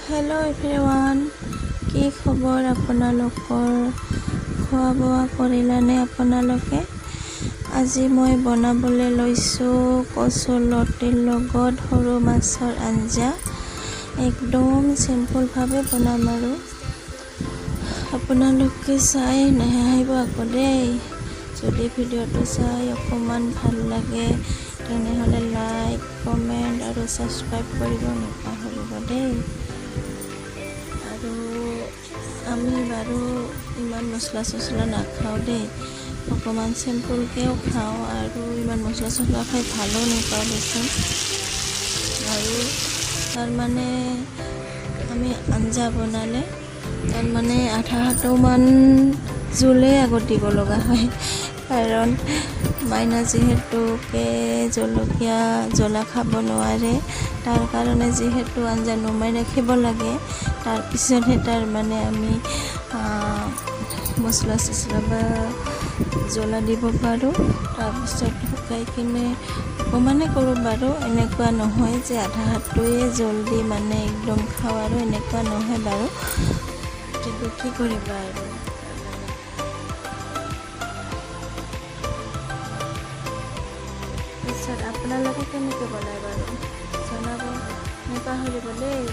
Hello' everyone, কি খবৰ আপোনালোকৰ? খোৱা বোৱা কৰিলানে আপোনালোকে? আজি মই বনাবলৈ লৈছোঁ কচুৰ লতিৰ লগত সৰু মাছৰ আঞ্জা। একদম চিম্পলভাৱে বনাম আৰু আপোনালোকে চাই নাহিব আকৌ দেই। যদি ভিডিঅ'টো চাই অকণমান ভাল লাগে তেনেহ'লে লাইক, কমেণ্ট আৰু ছাবস্ক্ৰাইব কৰিব নাপাহৰিব দেই। আৰু আমি বাৰু ইমান মছলা নাখাওঁ দেই, অকণমান চিম্পুলকৈও খাওঁ আৰু ইমান মছলা খাই ভালো নাপাওঁ দেচোন। আৰু তাৰমানে আমি আঞ্জা বনালে তাৰমানে আধা হাতমান জোলেই আগত দিব লগা হয়, কাৰণ মাইনা যিহেতুকে জ্বলা খাব নোৱাৰে, তাৰ কাৰণে যিহেতু আঞ্জা নমাই ৰাখিব লাগে। তাৰপিছতহে তাৰমানে আমি মছলা বা জ্বলা দিব পাৰোঁ। তাৰপিছত শুকাই কিনে অকণমানে কৰোঁ বাৰু, এনেকুৱা নহয় যে আধা হাতটোৱে জলদি মানে একদম খাওঁ আৰু এনেকুৱা নহয় বাৰু, কিন্তু কি কৰিবা আৰু। তাৰপিছত আপোনালোকে কেনেকৈ বনায় বাৰু জনাব নাপাহৰিব দেই।